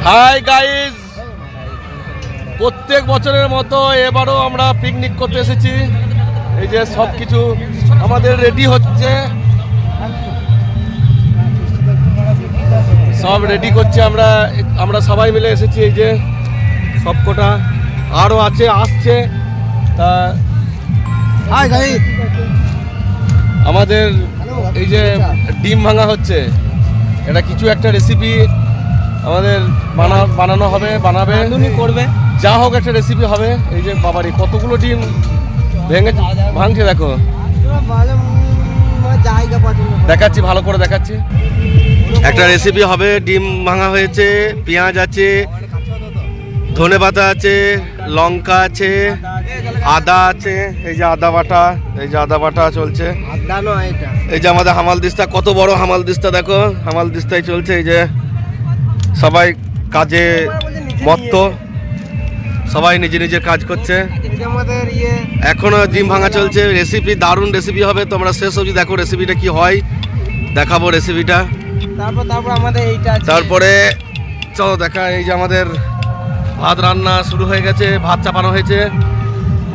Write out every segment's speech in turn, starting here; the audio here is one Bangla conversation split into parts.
হাই গাইস, প্রত্যেক বছরের মতো এবারও আমরা পিকনিক করতে এসেছি। এই যে সব কিছু আমাদের রেডি হচ্ছে, সব রেডি করছে। আমরা সবাই মিলে এসেছি। এই যে সব কটা আরও আছে, আসছে। তা হাই গাইস, আমাদের এই যে ডিম ভাঙা হচ্ছে, এটা কিছু একটা রেসিপি আমাদের বানানো হবে, করবে, যা হোক একটা রেসিপি হবে। এই যে বাবারি কতগুলো ডিম ভাঙছে দেখো, দেখাচ্ছি, ভালো করে দেখাচ্ছি। একটা রেসিপি হবে, ডিম ভাঙা হয়েছে, পেঁয়াজ আছে, ধনেপাতা আছে, লঙ্কা আছে, আদা আছে। এই যে আদা বাটা চলছে। এই যে আমাদের হামালদিস্তা, কত বড় হামালদিস্তা দেখো, হামালদিস্তায় চলছে। এই যে সবাই কাজে মত্ত, সবাই নিজের কাজ করছে। এখনো ডিম ভাঙা চলছে। রেসিপি দারুণ রেসিপি হবে, তোমরা শেষ অবধি দেখো রেসিপিটা কি হয়, দেখাবো রেসিপিটা। তারপরে চলো দেখা। এই যে আমাদের ভাত রান্না শুরু হয়ে গেছে, ভাত চাপানো হয়েছে।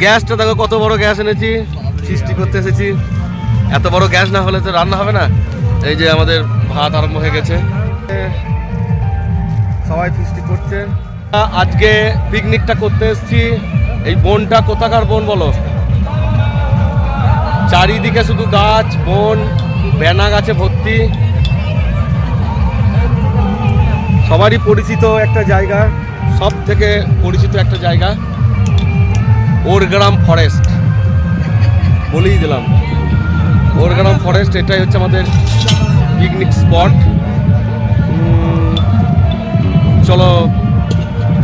গ্যাসটা দেখো, কত বড় গ্যাস এনেছি, সৃষ্টি করতে এসেছি। এত বড় গ্যাস না হলে তো রান্না হবে না। এই যে আমাদের ভাত আরম্ভ হয়ে গেছে, সবাই ফিস্টি করছে। আজকে পিকনিকটা করতে এসেছি। এই বনটা কোথাকার বন বলো? চারিদিকে শুধু গাছ, বন, বেনা গাছে ভর্তি। সবারই পরিচিত একটা জায়গা, সব থেকে পরিচিত একটা জায়গা, ওরগ্রাম ফরেস্ট। বলেই দিলাম, ওরগ্রাম ফরেস্ট। এটাই হচ্ছে আমাদের পিকনিক স্পট। চলো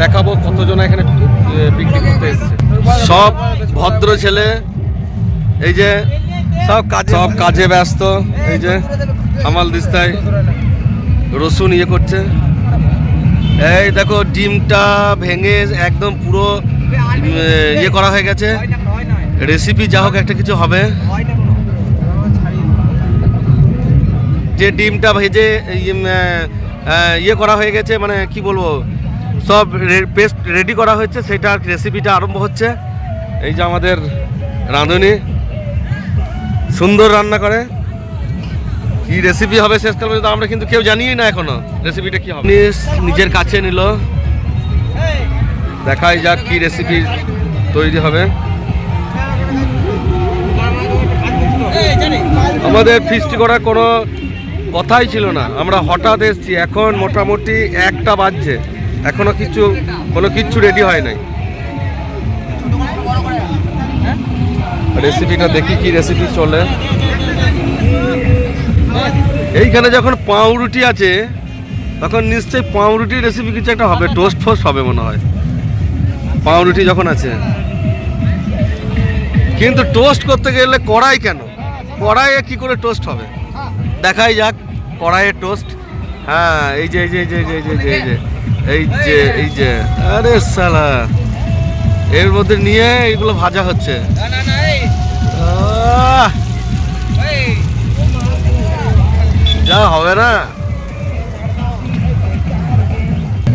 দেখাবো কতজন এখানে পিকনিক করতে এসেছে। সব ভদ্র ছেলে, এই যে সব কাজে ব্যস্ত। এই যে হামালদিস্তায় রসুন করছে। এই দেখো ডিমটা ভেঙে একদম পুরো করা হয়ে গেছে। রেসিপি যা হোক একটা কিছু হবে। যে ডিমটা ভেজে করা হয়ে গেছে, মানে কি বলবো, সব পেস্ট রেডি করা হচ্ছে, সেটা রেসিপিটা আরম্ভ হচ্ছে। এই যে আমাদের রাঁধুনি সুন্দর রান্না করে। কি রেসিপি হবে শেষকাল পর্যন্ত আমরা কিন্তু কেউ জানিই না এখনো রেসিপিটা কি হবে। নিজের কাছে নিল, দেখাই যাক কি রেসিপি তৈরি হবে। আমাদের ফিস্টি করার কোনো কথাই ছিল না, আমরা হঠাৎ এসেছি। এখন মোটামুটি 1টা বাজছে, এখনো কোনো কিচ্ছু রেডি হয় নাই। রেসিপিটা দেখি কি রেসিপি চলে। এইখানে যখন পাউরুটি আছে, তখন নিশ্চয়ই পাউরুটির রেসিপি কিছু একটা হবে, টোস্ট ফোস্ট হবে মনে হয়। পাউরুটি যখন আছে, কিন্তু টোস্ট করতে গেলে কড়াই কেন, কড়াইয়ে কি করে টোস্ট হবে দেখাই যাক। কড়াইয়ে টোস্ট, হ্যাঁ এই যে এই যে আরে সালা, এর মধ্যে নিয়ে এইগুলো ভাজা হচ্ছে। যা হবে না।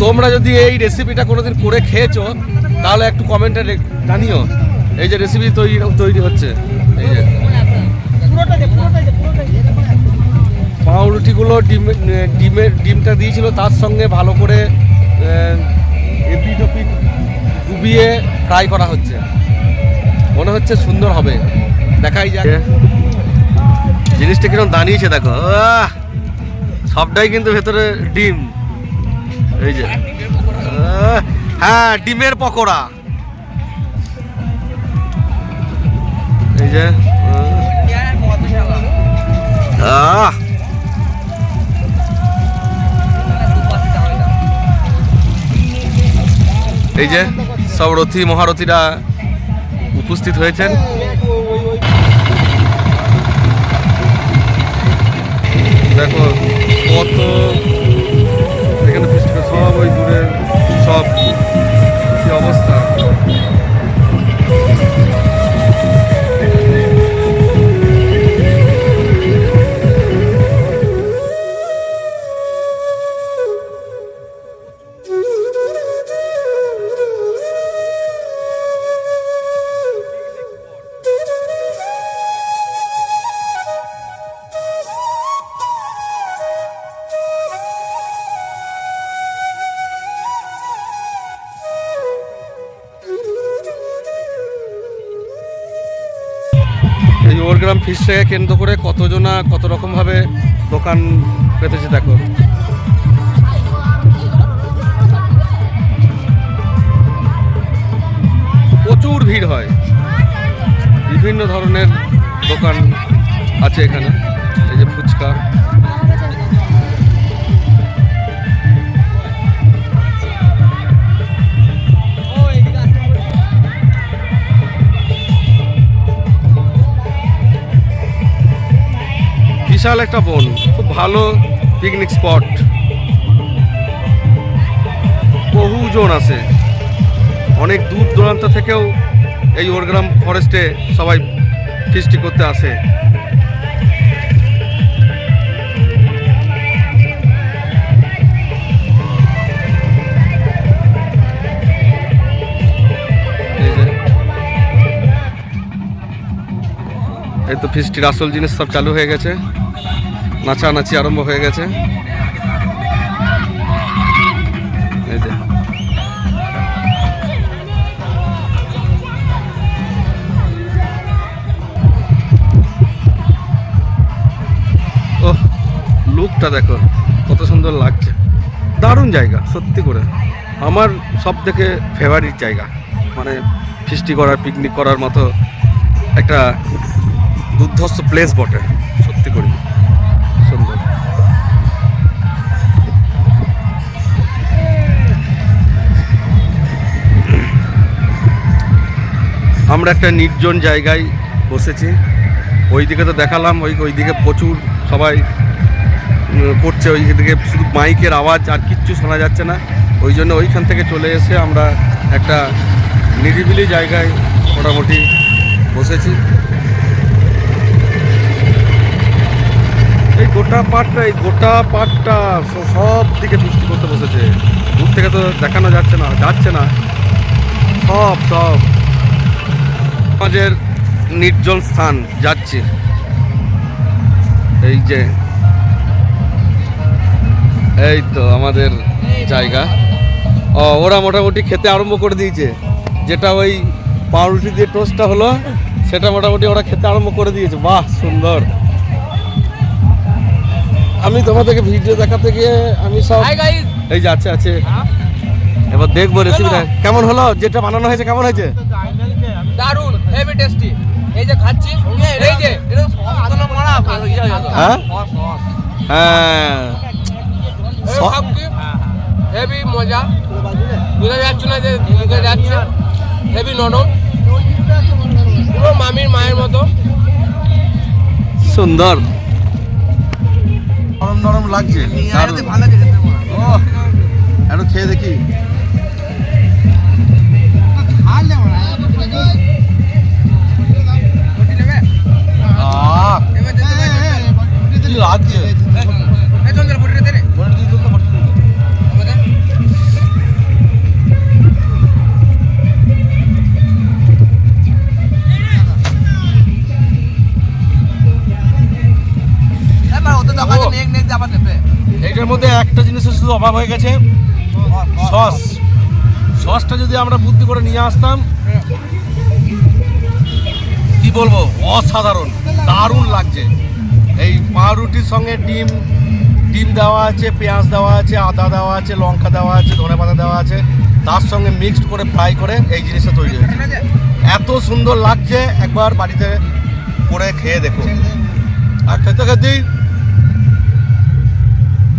তোমরা যদি এই রেসিপিটা কোনোদিন করে খেয়েছো তাহলে একটু কমেন্টে জানিও। এই যে রেসিপি তৈরি হচ্ছে। এই যে পাউরুটিগুলো ডিমটা দিয়েছিল, তার সঙ্গে ভালো করে এপিট ডুবিয়ে ফ্রাই করা হচ্ছে। মনে হচ্ছে সুন্দর হবে, দেখাই যায়। জিনিসটা কিরকম দাঁড়িয়েছে দেখো, সবটাই কিন্তু ভেতরে ডিম। এই যে হ্যাঁ, ডিমের পকোড়া। এই যে এই যে সব রথী মহারথীরা উপস্থিত হয়েছেন। দেখো কত এখানে সব ওই দূরে সব কি অবস্থা। ওরগ্রাম ফিশটাকে কেন্দ্র করে কতজনা কত রকমভাবে দোকান পেতেছে দেখো। প্রচুর ভিড় হয়, বিভিন্ন ধরনের দোকান আছে এখানে। এই যে ফুচকা, বিশাল একটা বন, খুব ভালো পিকনিক স্পট, বহুজন আছে, অনেক দূর দূরান্ত থেকেও এই ওরগ্রাম ফরেস্টে সবাই ফিস্টি করতে আসে। এই তো ফিস্টির আসল জিনিস সব চালু হয়ে গেছে, নাচানাচি আরম্ভ হয়ে গেছে। এই যে ওহ, লুকটা দেখো কত সুন্দর লাগছে, দারুণ জায়গা সত্যি করে। আমার সব থেকে ফেভারিট জায়গা, মানে ফিস্টি করার, পিকনিক করার মতো একটা দুর্ধর্ষ প্লেস বটে, সত্যি করে সুন্দর। আমরা একটা নির্জন জায়গায় বসেছি, ওইদিকে তো দেখালাম, ওইদিকে প্রচুর সবাই করছে, ওইদিকে শুধু মাইকের আওয়াজ আর কিচ্ছু শোনা যাচ্ছে না। ওই জন্য ওইখান থেকে চলে এসে আমরা একটা নিরিবিলি জায়গায় মোটামুটি বসেছি। এই গোটা পাটটা সব দিকে বৃষ্টি করতে বসেছে, দূর থেকে তো দেখানো যাচ্ছে না, সব আমাদের নির্জন স্থান যাচ্ছি। এই তো আমাদের জায়গা। ওরা মোটামুটি খেতে আরম্ভ করে দিয়েছে, যেটা ওই পাউরুটি দিয়ে টোস্টটা হলো সেটা মোটামুটি ওরা খেতে আরম্ভ করে দিয়েছে। বাহ, সুন্দর। আমি তোমাদেরকে ভিডিও দেখাতে গিয়ে আমি সব এই যে আছে এবার দেখবো রেসিপিটা কেমন হলো, যেটা বানানো হয়েছে কেমন হয়েছে। দারুন, হেভি টেস্টি। এই যে খাচ্ছি, এই যে এটা সস মারা, হ্যাঁ হ্যাঁ, সব কি হেভি মজা, বোঝা যাচ্ছে না যে ঢুকে যাচ্ছে, হেভি নরম, পুরো মামির মায়ের মতো সুন্দর, নরম লাগছে, একটু খেয়ে দেখি। কি লাগছে, এইটার মধ্যে একটা জিনিসের শুধু অভাব হয়ে গেছে, সসটা যদি আমরা বুদ্ধি করে নিয়ে আসতাম, কি বলবো, অসাধারণ, দারুণ লাগছে। এই পাউরুটির সঙ্গে ডিম দেওয়া আছে, পেঁয়াজ দেওয়া আছে, আদা দেওয়া আছে, লঙ্কা দেওয়া আছে, ধনেপাতা দেওয়া আছে, তার সঙ্গে মিক্সড করে ফ্রাই করে এই জিনিসটা তৈরি হয়েছে। এত সুন্দর লাগছে, একবার বাড়িতে করে খেয়ে দেখো। আর খেতে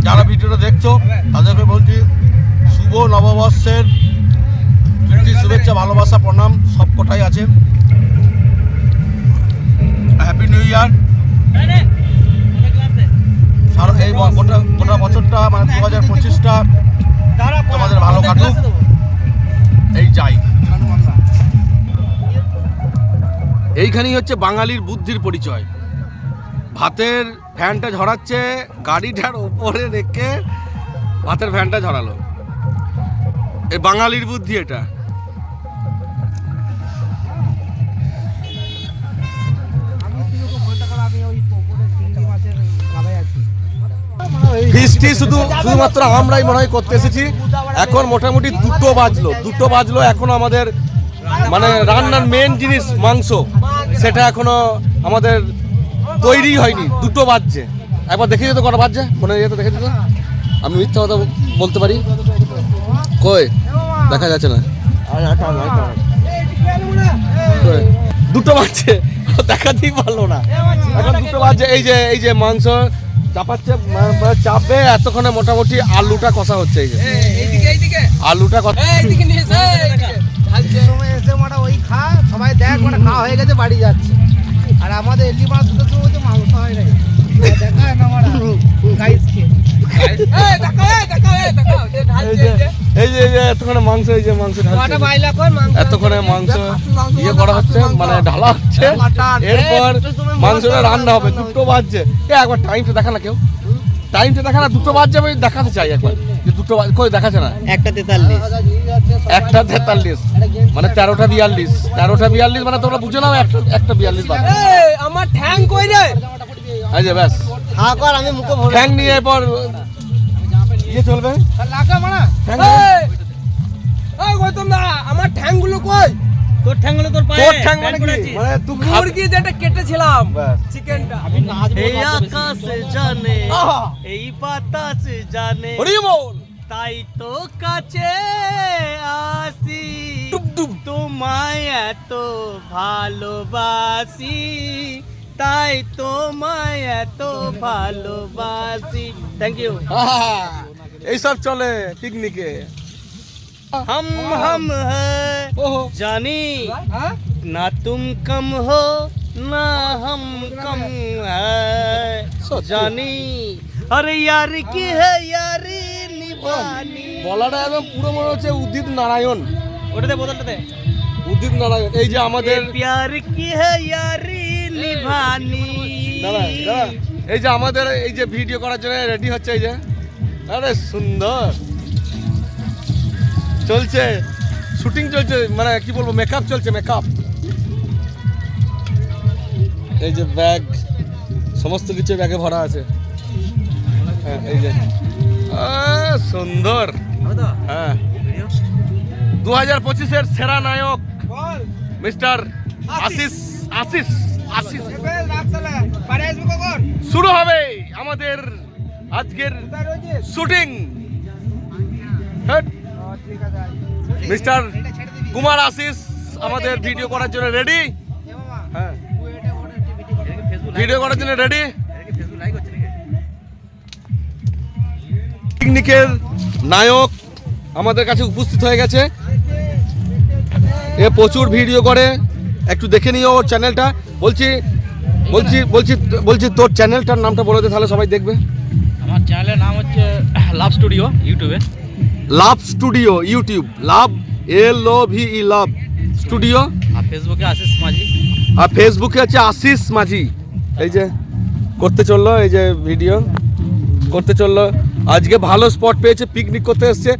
যারা ভিডিওটা দেখছো তাদেরকে বলছি শুভ নববর্ষের প্রীতি, শুভেচ্ছা, ভালোবাসা, প্রণাম সবকটাই আছে। Happy new year. এই গোটা বছরটা মানে 2025টা তোমাদের ভালো কাটুক, এই যাই। এইখানেই হচ্ছে বাঙালির বুদ্ধির পরিচয়। ভাতের ফ্যানটা ঝরাচ্ছে, গাড়িটার ওপরে রেখে ভাতের ফ্যানটা ঝরালো, এই বাঙালির বুদ্ধি এটা। ফিস্টি শুধুমাত্র আমরাই মনে হয় করতে এসেছি। এখন মোটামুটি 2টো বাজলো, এখন আমাদের মানে রান্নার মেন জিনিস মাংস, সেটা এখনো আমাদের তৈরি হয়নি, 2টো বাজছে। একবার দেখে যেত কটা বাজছে, ফোনে যেত দেখে যেত। আমি মিথ্যা কথা বলতে পারি? কই দেখা যাচ্ছে না, কই? 2টো বাজছে, দেখাতেই পারলো না। এখন 2টো বাজছে। এই যে মাংস চাপাচ্ছে, চাপবে এতক্ষণে মোটামুটি আলুটা কষা হচ্ছে। এই যে আলুটা কষা সময় এসে মারা ওই খা, সবাই দেখ মানে খাওয়া হয়ে গেছে, বাড়ি যাচ্ছে। আর আমাদের এলি মাছ দুটো সময় হচ্ছে মাংস হয় নাই, দেখা না মারা গাইসকে। এই যে এতক্ষণে মাংস, এই যে মাংস এতক্ষণে মাংস ইয়ে করা হচ্ছে, মানে ঢালা হচ্ছে। এরপর মাংসটা রান্না হবে। 2টো বাজছে। একবার টাইমটা দেখা না, কেউ টাইমটা দেখা না। 2টো বাজছে, আমি দেখাতে চাই একবার যে 2টো বাজে। কই দেখাচ্ছে না? 1:43 মানে 13টা 42। 13টা 42 মানে তোমরা বুঝে নাও, একটা 42 বাজে। আমার ঠ্যাং কই রে? এই যে ব্যাস, খা কর, আমি মুখে ভরে ঠ্যাং নিয়ে এরপর ইয়ে চলবে। লাগা মারা। ঠ্যাং এই গৌতম দা, আমার ঠ্যাং গুলো কই? তোর ঠ্যাং হলো তোর পায়ে। তোর ঠ্যাং মানে কি? মানে তুই মুরগি যেটা কেটেছিলাম, ব্যাস। চিকেনটা। এই আকাশ জানে, এই বাতাস জানে, হরি বল। তাই তো কাছে আসি, তোমায় এত ভালোবাসি, তাই তোমায় এত ভালোবাসি। Thank you. এইসব চলে পিকনিকে। हम हैं ओहो। जानी ना तुम कम हो ना हम कम है जानी, अरे यार की है यारी निभानी। বলাটা একদম পুরো মনে হচ্ছে উদিত নারায়ণ। ওটাতে বোতলটাতে উদিত নারায়ণ। এই যে আমাদের प्यार की है यारी निभानी। দাঁড়া, দাঁড়া। এই যে আমাদের এই যে ভিডিও করার জন্য রেডি হচ্ছে। এই যে আরে সুন্দর চলছে, শুটিং চলছে, মানে কি বলবো, মেকআপ চলছে, মেকআপ। এই যে ব্যাগ, সমস্ত কিছু ব্যাগে ভরা আছে। হ্যাঁ এই যে সুন্দর। হ্যাঁ 2025-এর সেরা নায়ক মিস্টার আশিস। আশিস আশিস শুরু হবে আমাদের আজকের শুটিং। মিস্টার কুমার আশিস আমাদের ভিডিও করার জন্য রেডি। হ্যাঁ ভিডিও করার জন্য রেডি। পিকনিকের নায়ক আমাদের কাছে উপস্থিত হয়ে গেছে। এ প্রচুর ভিডিও করে, একটু দেখে নিও ওর চ্যানেলটা। বলছি বলছি বলছি বলছি তোর চ্যানেলটার নামটা বলে দে, তাহলে সবাই দেখবে। আমার চ্যানেলের নাম হচ্ছে লাভ স্টুডিও ইউটিউবে। লাভ স্টুডিও ইউটিউব, লাভ LOVE লাভ স্টুডিও। আর ফেসবুকে আশিস মাঝি। আর ফেসবুকে আছে আশিস মাঝি। এই যে করতে চললো, এই যে ভিডিও করতে চললো। আজকে ভালো স্পট পেয়েছে, পিকনিক করতে এসছে,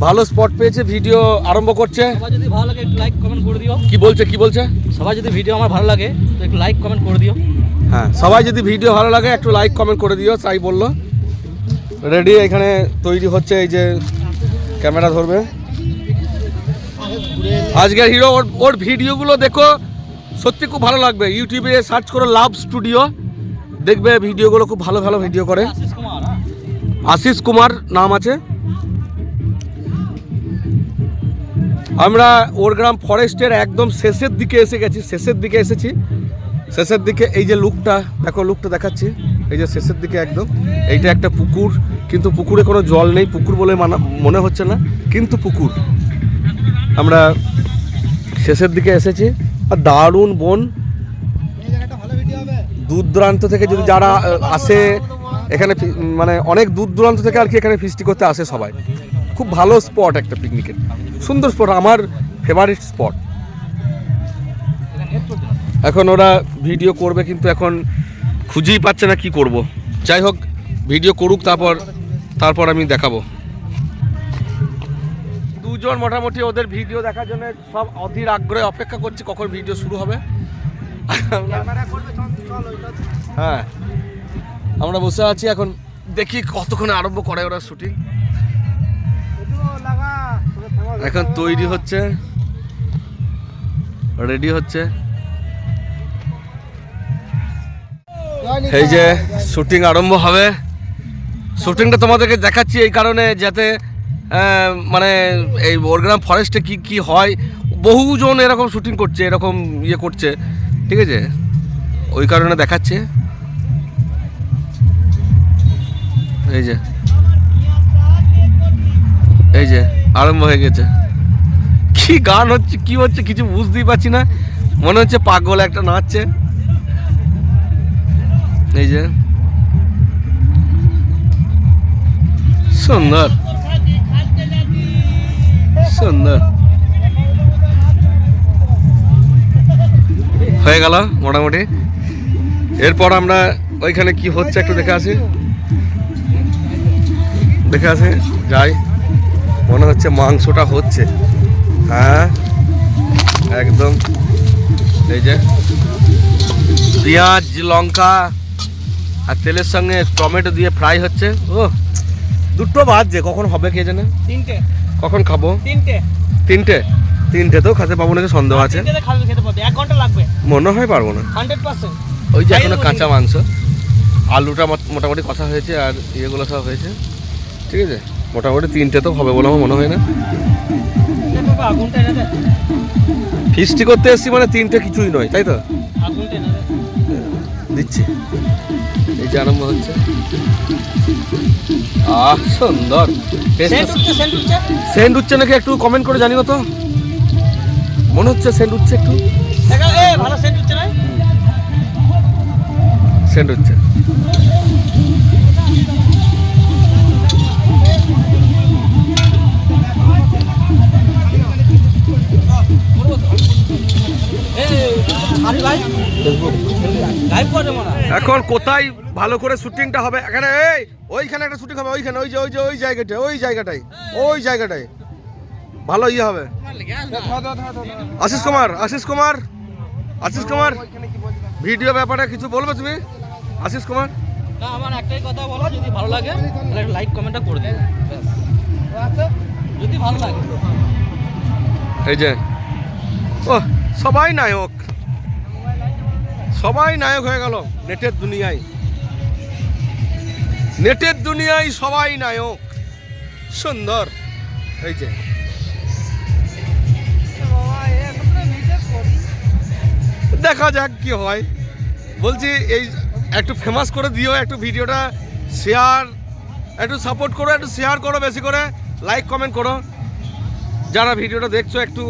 ভালো স্পট পেয়েছে, ভিডিও আরম্ভ করছে। সবাই যদি ভালো লাগে একটু লাইক কমেন্ট করে দিও। কি বলছে কি বলছে? সবাই যদি ভিডিও আমার ভালো লাগে তো একটু লাইক কমেন্ট করে দিও। হ্যাঁ সবাই যদি ভিডিও ভালো লাগে একটু লাইক কমেন্ট করে দিও, তাই বললো। রেডি এখানে তৈরি হচ্ছে। এই যে ক্যামেরা ধরবে আজকের হিরো। ওর ভিডিওগুলো দেখো, সত্যি খুব ভালো লাগবে। ইউটিউবে সার্চ করো লাভ স্টুডিও, দেখবে ভিডিওগুলো খুব ভালো ভালো ভিডিও করে। আশিস কুমার। আশিস কুমার নাম আছে। আমরা ওরগ্রাম ফরেস্টের একদম শেষের দিকে এসে গেছি, শেষের দিকে এসেছি। শেষের দিকে এই যে লুকটা দেখো, লুকটা দেখাচ্ছি। এই যে শেষের দিকে একদম, এইটা একটা পুকুর, কিন্তু পুকুরে কোনো জল নেই, পুকুর বলে মনে হচ্ছে না, কিন্তু পুকুর। আমরা শেষের দিকে এসেছি। আর দারুণ বন, দূর দূরান্ত থেকে যদি যারা আসে এখানে, মানে অনেক দূর দূরান্ত থেকে আর কি এখানে ফিস্টি করতে আসে সবাই। খুব ভালো স্পট একটা পিকনিকের, সুন্দর স্পট, আমার ফেভারিট স্পট। এখন ওরা ভিডিও করবে, কিন্তু এখন খুঁজেই পাচ্ছে না কি করব। যাই হোক ভিডিও করুক, তারপর আমি দেখাবো। দুজন মোটামুটি ওদের ভিডিও দেখার জন্য সব অধীর আগ্রহে অপেক্ষা করছি কখন ভিডিও শুরু হবে। হ্যাঁ আমরা বসে আছি, এখন দেখি কতক্ষণে আরম্ভ করে ওরা শুটিং। এখন তৈরি হচ্ছে, রেডি হচ্ছে। এই যে শুটিং আরম্ভ হবে। শুটিংটা তোমাদেরকে দেখাচ্ছি এই কারণে যাতে মানে এই ওরগ্রাম ফরেস্টে কি কি হয়, বহুজন এরকম শুটিং করছে, এরকম ইয়ে করছে, ঠিক আছে, ওই কারণে দেখাচ্ছে। এই যে আরম্ভ হয়ে গেছে। কি গান হচ্ছে, কি হচ্ছে কিছু বুঝতেই পারছি না, মনে হচ্ছে পাগল একটা নাচছে। এই যে সুন্দর সুন্দর হয়ে গেল মোটামুটি। এরপর আমরা ওইখানে কি হচ্ছে একটু দেখে আসি, যাই। মনে হচ্ছে মাংসটা হচ্ছে, হ্যাঁ একদম। এই যে পেঁয়াজ লঙ্কা আর তেলের সঙ্গে টমেটো দিয়ে ফ্রাই হচ্ছে। ও দুটো বাজছে, কখন হবে কে জানে। 3টে। কখন খাবো? 3টে। তিনটেতেও খেতে পাবো নাকি সন্দেহ আছে। 3টেতে খেতে পারবে, 1 ঘন্টা লাগবে। মনে হয় পারবো না, 100%। ওই যে এখনো কাঁচা মাংস, আলুটা মোটামুটি কষা হয়েছে আর ইয়েগুলো সব হয়েছে, ঠিক আছে। মোটামুটি 3টে তো হবে বলে আমার মনে হয় না। ফিস্টি করতে এসছি মানে 3টে কিছুই নয়, তাই তো। দিচ্ছি, এই যে আরম্ভ হচ্ছে। সুন্দর সেন্ট উঠছে নাকি একটু কমেন্ট করে জানিও তো। মনে হচ্ছে সেন্ট উঠছে, একটু ভালো সেন্ট হচ্ছে না? সেন্ট উঠছে। এখন কোথায় ভালো করে শুটিংটা হবে? এখানে ওইখানে একটা শুটিং হবে, ওইখানে ওই জায়গাটায় ভালো ইয়ে হবে। আশিস কুমার ভিডিও ব্যাপারে কিছু বলবে তুমি? আশিস কুমার, আমার একটাই কথা বলো, যদি ভালো লাগে তাহলে লাইক কমেন্টটা করে দিন, যদি ভালো লাগে। এই যে ও সবাই নায়ক হয়ে গেল নেটের দুনিয়ায় সবাই নায়ক। সুন্দর। এই যে দেখা যাক কি হয়। বলছি এই একটু ফেমাস করে দিও, একটু ভিডিওটা শেয়ার, একটু সাপোর্ট করো, একটু শেয়ার করো, বেশি করে লাইক কমেন্ট করো যারা ভিডিওটা দেখছো। একটু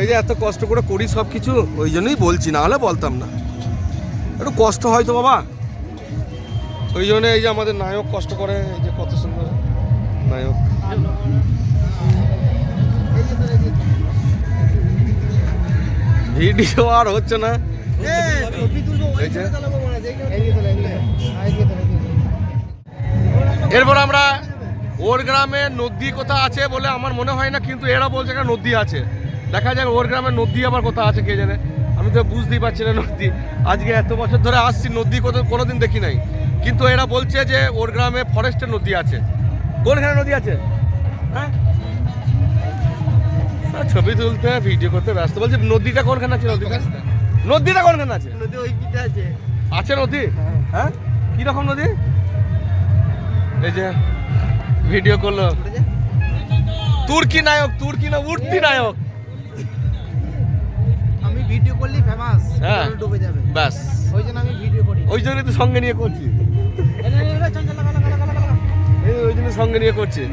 এই যে এত কষ্ট করে করি সব কিছু, ওই জন্যই বলছি, না হলে বলতাম না। একটু কষ্ট হয় তো বাবা, ওই জন্য। এই যে আমাদের নায়ক কষ্ট করে, এই যে কত সুন্দর নায়ক। ভিডিও আর হচ্ছে না। এরপর আমরা ওর গ্রামে নদী কোথা আছে বলে আমার মনে হয় না, কিন্তু এরা বলছে একটা নদী আছে। দেখা যাক ওর গ্রামে নদী আবার কোথা আছে কে জানে, আমি তো বুঝতেই পারছি না। নদী আজকে এত বছর ধরে আসছি, নদী কোনোদিন দেখি নাই, কিন্তু এরা বলছে যে ওর গ্রামে ফরেস্টের নদী আছে। কোনখানে নদী আছে? হ্যাঁ, ছবি তুলতে ভিডিও করতে ব্যস্ত। বলছে নদীটা কোনখানে আছে? নদীটা কোনখানে আছে? নদী ওই পিঠে আছে। আছে নদী? হ্যাঁ, কিরকম নদী? এই যে ভিডিও করলো তুর্কি নায়ক, তুর্কি না উঠতি নায়ক। আমি ভিডিও করলি ফেমাস, হ্যাঁ ডুবে যাবে ব্যাস, ওই জন্য আমি ভিডিও করি। ওই জন্যই তো সঙ্গে নিয়ে করছি, ওই জন্য সঙ্গে নিয়ে করছি।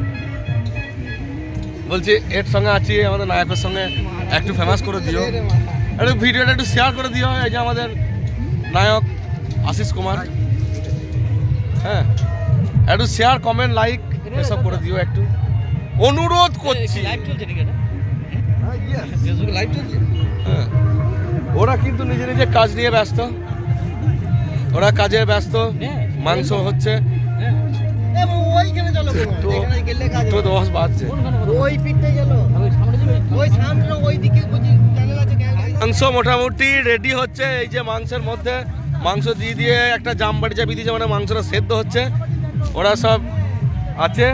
বলছি এর সঙ্গে আছি, আমাদের নায়কের সঙ্গে একটু ফেমাস করে দিও, একটু ভিডিওটা একটু শেয়ার করে দিও। এই যে আমাদের নায়ক আশিস কুমার, হ্যাঁ একটু শেয়ার কমেন্ট লাইক এসব করে দিও, একটু অনুরোধ করছি। হ্যাঁ, ওরা কিন্তু নিজে নিজে কাজ নিয়ে ব্যস্ত, ওরা কাজে ব্যস্ত। মাংস হচ্ছে তো 10 বাজছে। মাংস মোটামুটি রেডি হচ্ছে। এই যে মাংসের মধ্যে মাংস দিয়ে একটা জামবাড়ি চাবি দিয়েছে, মানে মাংসটা সেদ্ধ হচ্ছে। ওরা সব আছে।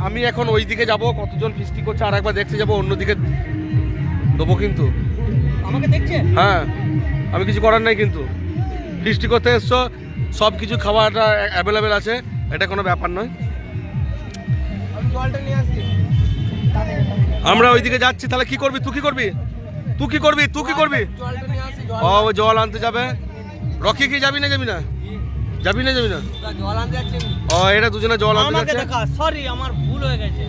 আমি এখন ওই দিকে যাবো, কতজন ফিস্টি করছে আর একবার দেখতে যাবো, অন্যদিকে দেবো। কিন্তু আমাকে দেখছেন? হ্যাঁ, আমি কিছু করার নাই, কিন্তু ফিস্টি করতে এসছো, সব কিছু খাওয়াটা অ্যাভেলেবেল আছে, এটা কোনো ব্যাপার নয়। জলটা নিয়ে আসি। আমরা ওইদিকে যাচ্ছি, তাহলে কি করবি তুই? কি করবি তুই? কি করবি তুই? কি করবি? জলটা নিয়ে আসি। ও জল আনতে যাবে। রকি কি যাবি না? যাবি না? যাবি না? যাবি না? জল আনতে যাচ্ছি। ও এটা দুজনে জল আনতে আমাকে যাচ্ছে। দেখা, সরি আমার ভুল হয়ে গেছে,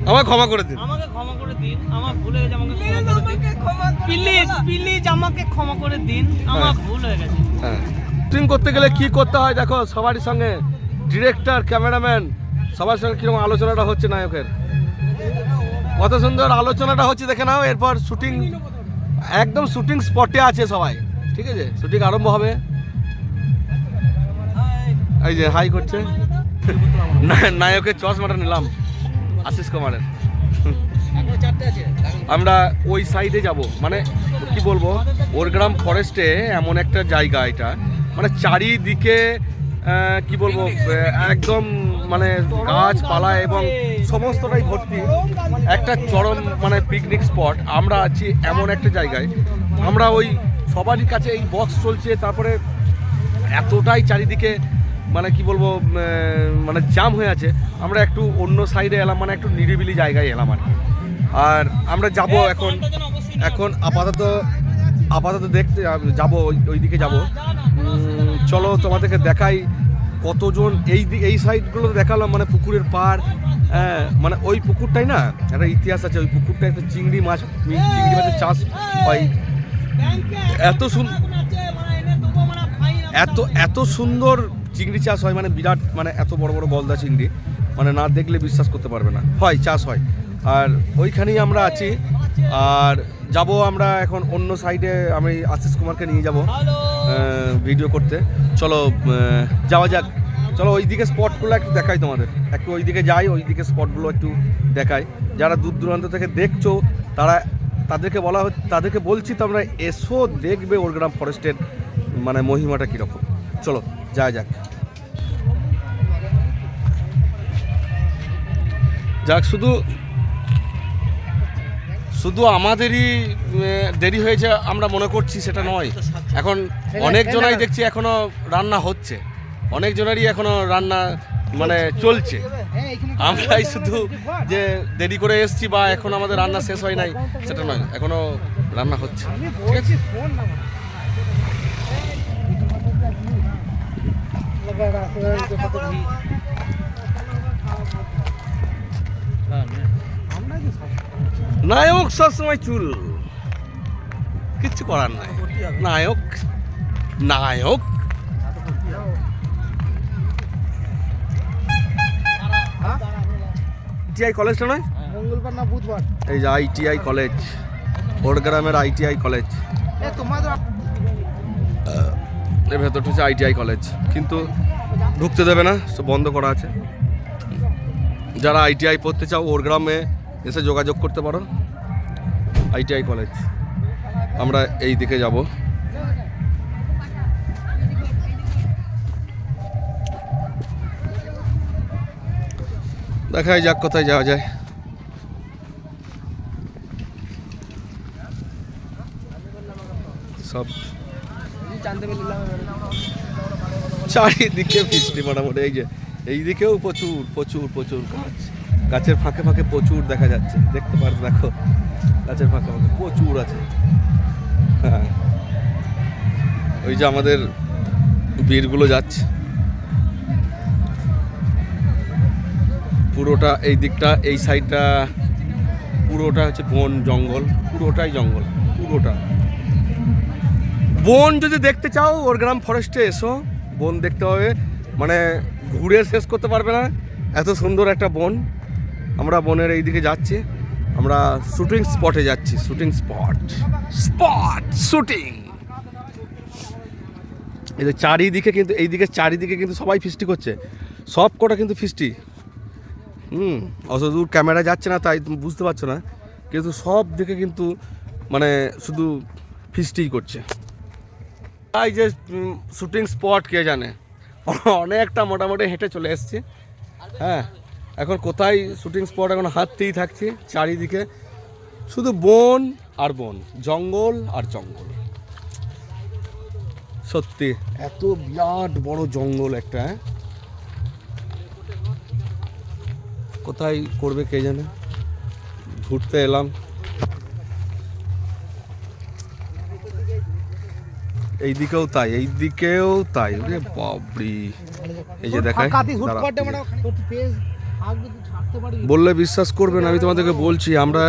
আমাকে ক্ষমা করে দিন। আমাকে ক্ষমা করে দিন, আমার ভুল হয়ে গেছে, আমাকে ক্ষমা করে দিন প্লিজ, প্লিজ আমাকে ক্ষমা করে দিন, আমার ভুল হয়ে গেছে। হ্যাঁ, শুটিং করতে গেলে কি করতে হয় দেখো, সবারই সঙ্গে ডিরেক্টর, ক্যামেরাম্যান সবার সঙ্গে কিরকম আলোচনাটা হচ্ছে নায়কের, কত সুন্দর আলোচনাটা হচ্ছে দেখে নাও। এরপর শুটিং, একদম শুটিং স্পটে আছে সবাই, ঠিক আছে? শুটিং আরম্ভ হবে। এই যে হাই করছে নায়কের চশমাটা নিলাম আশিস কুমারের। আমরা ওই সাইডে যাব, মানে কি বলবো, ওরগ্রাম ফরেস্টে এমন একটা জায়গা এটা, মানে চারিদিকে কি বলবো, একদম মানে গাছপালা এবং সমস্তটাই ভর্তি, একটা চরম মানে পিকনিক স্পট। আমরা আছি এমন একটা জায়গায়, আমরা ওই সবারই কাছে এই বক্স চলছে, তারপরে এতটাই চারিদিকে মানে কি বলবো, মানে জাম হয়ে আছে। আমরা একটু অন্য সাইডে এলাম, মানে একটু নিরিবিলি জায়গায় এলাম আর আমরা যাব এখন আপাতত দেখতে যাব, ওই দিকে যাব। চলো তোমাদেরকে দেখাই কতজন এই সাইডগুলো দেখালাম, মানে পুকুরের পাড়, মানে ওই পুকুরটাই না একটা ইতিহাস আছে, ওই পুকুরটায় একটা চিংড়ি মাছের চাষ হয়। এত সুন্দর চিংড়ি চাষ হয়, মানে বিরাট, মানে এত বড় বড় গলদা চিংড়ি, মানে না দেখলে বিশ্বাস করতে পারবে না, হয় চাষ হয়। আর ওইখানেই আমরা আছি, আর যাব আমরা এখন অন্য সাইডে, আমি আশিস কুমারকে নিয়ে যাব ভিডিও করতে। চলো যাওয়া যাক, চলো ওইদিকে স্পটগুলো একটু দেখাই তোমাদের, একটু ওইদিকে যাই, ওইদিকে স্পটগুলো একটু দেখাই। যারা দূর দূরান্ত থেকে দেখছো তাদেরকে বলছি তোমরা এসো, দেখবে ওরগ্রাম ফরেস্টের মানে মহিমাটা কীরকম। চলো যাওয়া যাক। শুধু আমাদেরই দেরি হয়েছে আমরা মনে করছি, সেটা নয়। এখন অনেক জনাই দেখছি এখনো রান্না হচ্ছে, অনেক জনেরই এখনো রান্না মানে চলছে। আমরাই শুধু যে দেরি করে এসছি বা এখন আমাদের রান্না শেষ হয় নাই, সেটা নয়, এখনো রান্না হচ্ছে। ঠিক আছে, নায়ক সবসময় চুল, কিচ্ছু করার নাই, নায়ক নায়ক। আইটিআই কলেজটা নয়, মঙ্গলবার না বুধবার, এই যে আইটিআই কলেজ, ওরগ্রামের আইটিআই কলেজ, এর ভেতরটা হচ্ছে আইটিআই কলেজ, কিন্তু ঢুকতে দেবে না, সব বন্ধ করা আছে। যারা আইটিআই পড়তে চাও ওরগ্রামে এসে যোগাযোগ করতে পারো, আইটিআই কলেজ। আমরা এই দিকে যাব, দেখাই যাক কোথায় যাওয়া যায়। সব চারিদিকে বৃষ্টি মোটামুটি, এই যে এইদিকেও প্রচুর প্রচুর প্রচুর গাছ, গাছের ফাঁকে ফাঁকে প্রচুর দেখা যাচ্ছে, দেখতে পারো, দেখো গাছের ফাঁকে ফাঁকে প্রচুর আছে। হ্যাঁ, ওই যে আমাদের বীরগুলো যাচ্ছে, পুরোটা এই দিকটা, এই সাইডটা পুরোটা হচ্ছে বন জঙ্গল, পুরোটাই জঙ্গল, পুরোটা বন। যদি দেখতে চাও ওরগ্রাম ফরেস্টে এসো, বন দেখতে হবে, মানে ঘুরে শেষ করতে পারবে না, এত সুন্দর একটা বন। আমরা বনের এই দিকে যাচ্ছি, আমরা শুটিং স্পটে যাচ্ছি, শুটিং স্পট শুটিং। এই যে চারিদিকে কিন্তু, এইদিকে চারিদিকে কিন্তু সবাই ফিস্টি করছে, সব কটা কিন্তু ফিস্টি। অত দূর ক্যামেরা যাচ্ছে না তাই তুমি বুঝতে পারছো না, কিন্তু সব দিকে কিন্তু মানে শুধু ফিস্টিই করছে। এই যে শুটিং স্পট কে জানে, অনেকটা মোটামুটি হেঁটে চলে এসছি। হ্যাঁ, এখন কোথায় শুটিং স্পট, এখন হাঁটতেই থাকছি, চারিদিকে শুধু বন আর বন, জঙ্গল আর জঙ্গল, সত্যি এত বিরাট বড় জঙ্গল একটা, হ্যাঁ কোথায় করবে কে জানে। ঘুরতে এলাম, এইদিকেও তাই, এইদিকেও তাই। ওরে বাবরি, এই যে দেখায়, বললে বিশ্বাস করবেন, আমি তোমাদেরকে বলছি, আমরা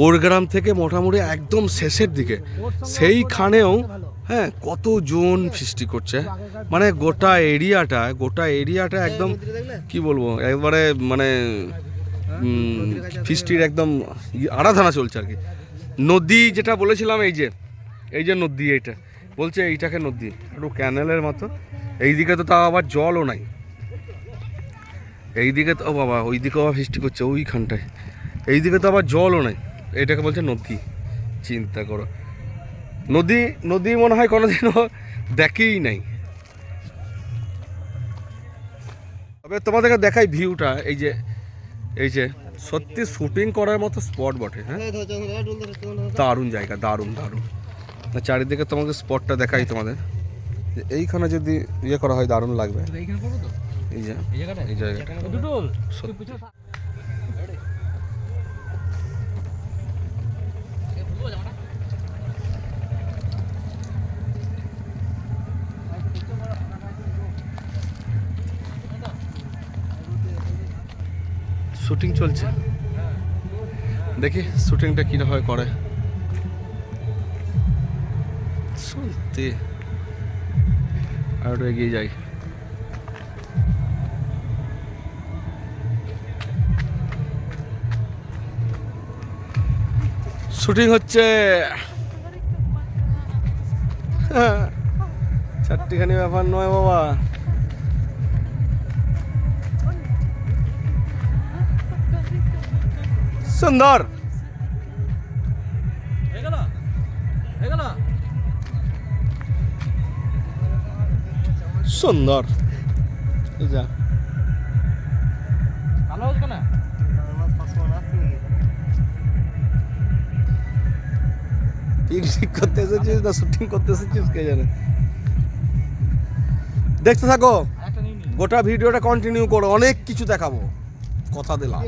ওর গ্রাম থেকে মোটামুটি একদম শেষের দিকে, সেইখানেও হ্যাঁ কতজন ফিস্টি করছে, মানে গোটা এরিয়াটা একদম কি বলবো, একবারে মানে ফিস্টির একদম আরাধনা চলছে আর কি। নদী যেটা বলেছিলাম, এই যে নদী, এইটা বলছে এইটাকে নদী, একটু ক্যানেলের মতো। এইদিকে তো তাও আবার জলও নাই, এইদিকে তো বাবা, ওইদিকেও আবার ফিস্টি করছে ওইখানটায়, এইদিকে তো আবার জলও নাই, এইটাকে বলছে নদী। চিন্তা করো, নদী মনে হয় কোনোদিনও দেখেই নাই। তবে তোমাদেরকে দেখাই ভিউটা, এই যে সত্যি শুটিং করার মতো স্পট বটে, হ্যাঁ দারুণ জায়গা, দারুণ। চারিদিকে তোমাকে স্পটটা দেখাই তোমাদের, এইখানে যদি ইয়ে করা হয় দারুণ লাগবে। এই জায়গাটা শুটিং চলছে, দেখি শুটিংটা কিভাবে করে। সত্যি আর এগিয়ে যাই। শুটিং হচ্ছে, চারটিখানি ব্যাপার নয় বাবা। সুন্দর সুন্দর, ভালো হচ্ছে না পিকনিক করতে এসেছিস না শুটিং করতে এসেছিস কে জানে। দেখতে থাকো, গোটা ভিডিওটা কন্টিনিউ করো, অনেক কিছু দেখাবো, কথা দিলাম।